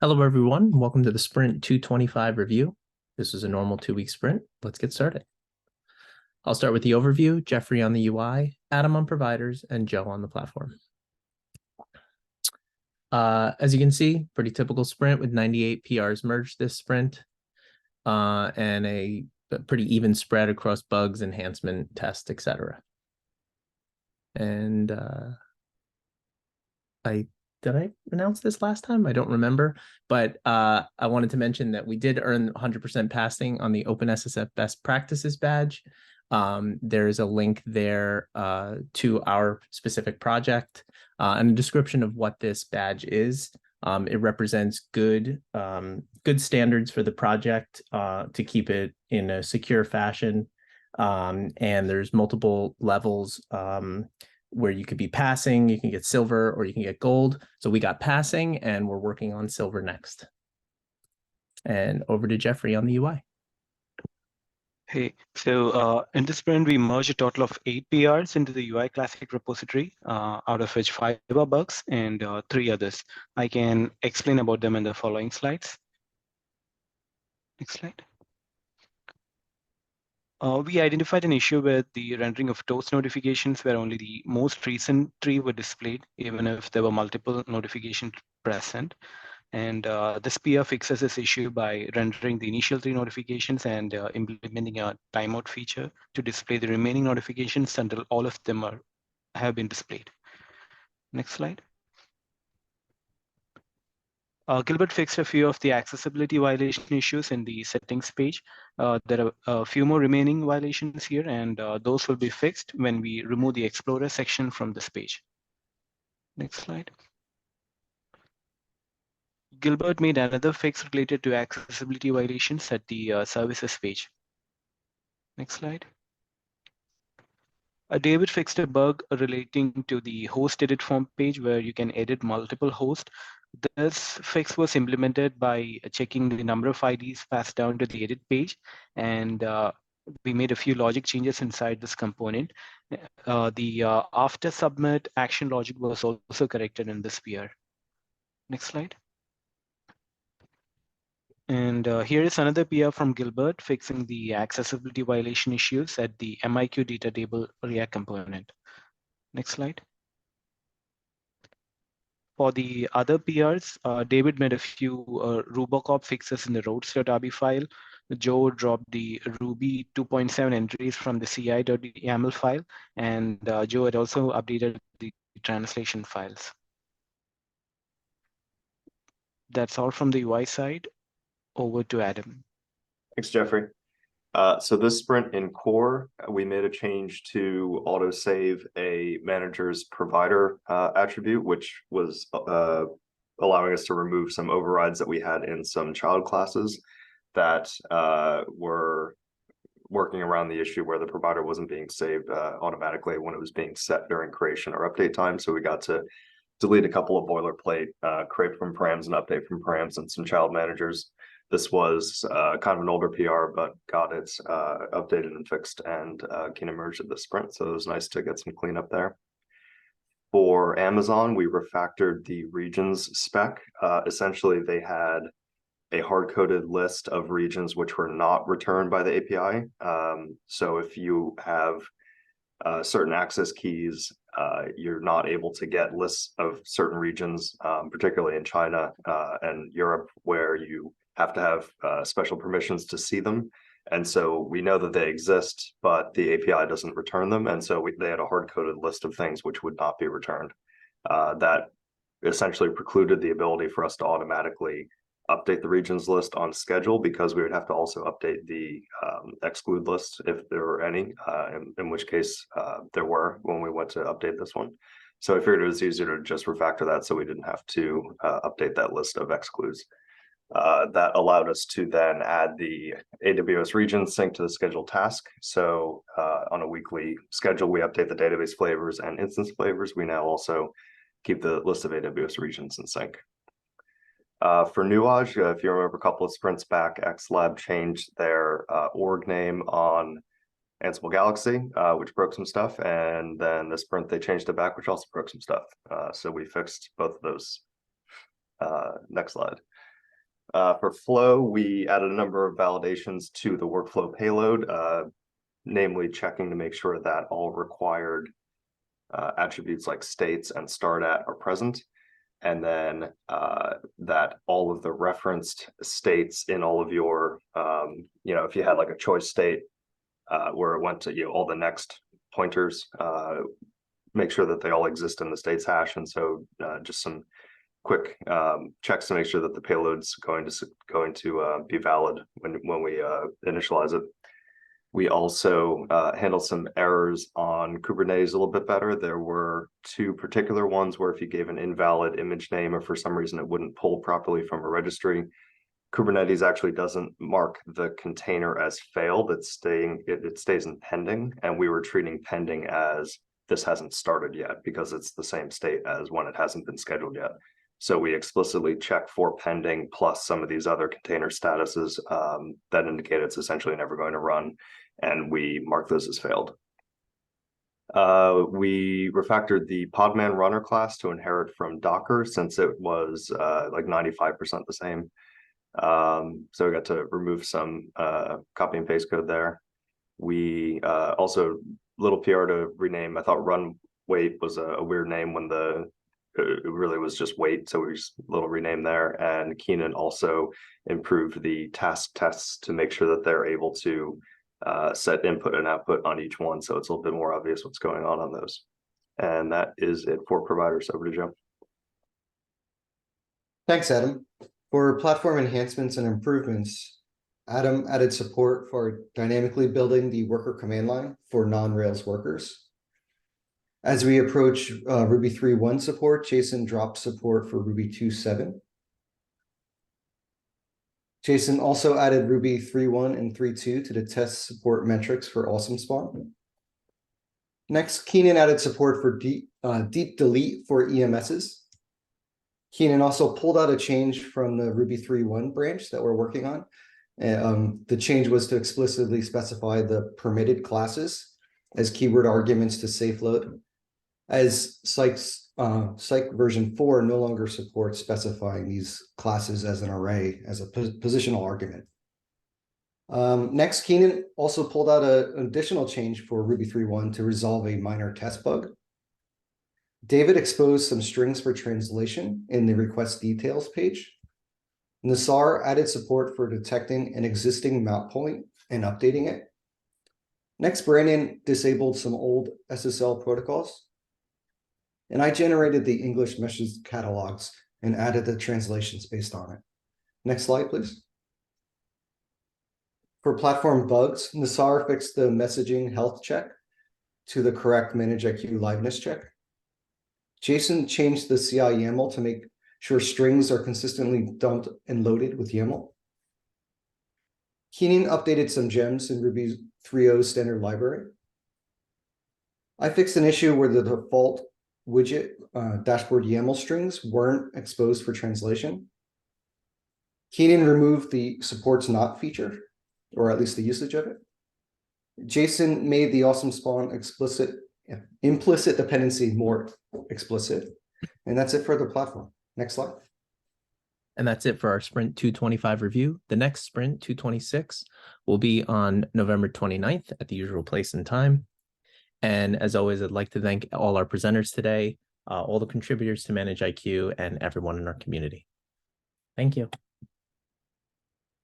Hello, everyone. Welcome to the Sprint 225 review. This is a normal 2-week sprint. Let's get started. I'll start with the overview, Jeffrey on the UI, Adam on providers, and Joe on the platform. As you can see, pretty typical sprint with 98 PRs merged this sprint, and a pretty even spread across bugs, enhancement, test, etc. And did I announce this last time? I don't remember, but I wanted to mention that we did earn 100% passing on the OpenSSF Best Practices badge. There's a link there to our specific project and a description of what this badge is. It represents good standards for the project to keep it in a secure fashion. And there's multiple levels where you could be passing, you can get silver, or you can get gold. So we got passing, and we're working on silver next. And over to Jeffrey on the UI. Hey, so in this sprint, we merged a total of 8 PRs into the UI Classic repository, out of which 5 are bugs and 3 others. I can explain about them in the following slides. Next slide. We identified an issue with the rendering of toast notifications where only the most recent tree were displayed, even if there were multiple notifications present. And this PR fixes this issue by rendering the initial 3 notifications and implementing a timeout feature to display the remaining notifications until all of them have been displayed. Next slide. Gilbert fixed a few of the accessibility violation issues in the settings page. There are a few more remaining violations here, and those will be fixed when we remove the Explorer section from this page. Next slide. Gilbert made another fix related to accessibility violations at the services page. Next slide. David fixed a bug relating to the host edit form page where you can edit multiple hosts. This fix was implemented by checking the number of IDs passed down to the edit page, and we made a few logic changes inside this component. The after submit action logic was also corrected in this PR. Next slide. And here is another PR from Gilbert fixing the accessibility violation issues at the MIQ data table React component. Next slide. For the other PRs, David made a few Rubocop fixes in the roads.rb file. Joe dropped the Ruby 2.7 entries from the ci.yaml file, and Joe had also updated the translation files. That's all from the UI side. Over to Adam. Thanks, Jeffrey. So this sprint in core, we made a change to autosave a manager's provider attribute, which was allowing us to remove some overrides that we had in some child classes that were working around the issue where the provider wasn't being saved automatically when it was being set during creation or update time. So we got to delete a couple of boilerplate create from params and update from params and some child managers. This was kind of an older PR, but got it updated and fixed and can emerge at this sprint. So it was nice to get some cleanup there. For Amazon, we refactored the regions spec. Essentially, they had a hard-coded list of regions which were not returned by the API. So if you have certain access keys, you're not able to get lists of certain regions, particularly in China and Europe, where you have to have special permissions to see them. And so we know that they exist, but the API doesn't return them. And so they had a hard-coded list of things which would not be returned. That essentially precluded the ability for us to automatically update the regions list on schedule, because we would have to also update the exclude list if there were any, in which case there were when we went to update this one. So I figured it was easier to just refactor that so we didn't have to update that list of excludes. That allowed us to then add the AWS region sync to the scheduled task. So on a weekly schedule, we update the database flavors and instance flavors. We now also keep the list of AWS regions in sync. For Nuage, if you remember a couple of sprints back, XLab changed their org name on Ansible Galaxy, which broke some stuff. And then this sprint, they changed it back, which also broke some stuff. So we fixed both of those. Next slide. For Flow, we added a number of validations to the workflow payload, namely checking to make sure that all required attributes like states and start at are present. And then that all of the referenced states in all of your, if you had like a choice state where it went to all the next pointers, make sure that they all exist in the states hash. And so just some quick checks to make sure that the payload's going to be valid when we initialize it. We also handled some errors on Kubernetes a little bit better. There were two particular ones where if you gave an invalid image name or for some reason it wouldn't pull properly from a registry, Kubernetes actually doesn't mark the container as failed. It stays in pending, and we were treating pending as this hasn't started yet because it's the same state as when it hasn't been scheduled yet. So we explicitly check for pending plus some of these other container statuses that indicate it's essentially never going to run, and we mark those as failed. We refactored the Podman runner class to inherit from Docker since it was like 95% the same. So we got to remove some copy and paste code there. We also, little PR to rename. I thought run wait was a weird name when it really was just wait, so we just a little rename there. And Keenan also improved the task tests to make sure that they're able to set input and output on each one, so it's a little bit more obvious what's going on those. And that is it for providers. Over to Joe. Thanks, Adam. For platform enhancements and improvements, Adam added support for dynamically building the worker command line for non-Rails workers. As we approach Ruby 3.1 support, Jason dropped support for Ruby 2.7. Jason also added Ruby 3.1 and 3.2 to the test support metrics for Awesome Spawn. Next, Keenan added support for deep delete for EMSs. Keenan also pulled out a change from the Ruby 3.1 branch that we're working on. The change was to explicitly specify the permitted classes as keyword arguments to safe load, as Psych version 4 no longer supports specifying these classes as an array as a positional argument. Next, Keenan also pulled out an additional change for Ruby 3.1 to resolve a minor test bug. David exposed some strings for translation in the request details page. Nassar added support for detecting an existing mount point and updating it. Next, Brandon disabled some old SSL protocols. And I generated the English message catalogs and added the translations based on it. Next slide, please. For platform bugs, Nassar fixed the messaging health check to the correct ManageIQ liveness check. Jason changed the CI YAML to make sure strings are consistently dumped and loaded with YAML. Keenan updated some gems in Ruby 3.0 standard library. I fixed an issue where the default widget dashboard YAML strings weren't exposed for translation. Keenan removed the supports not feature, or at least the usage of it. Jason made the Awesome Spawn implicit dependency more explicit. And that's it for the platform. Next slide. And that's it for our Sprint 225 review. The next Sprint 226 will be on November 29th at the usual place and time. And as always, I'd like to thank all our presenters today, all the contributors to ManageIQ, and everyone in our community. Thank you.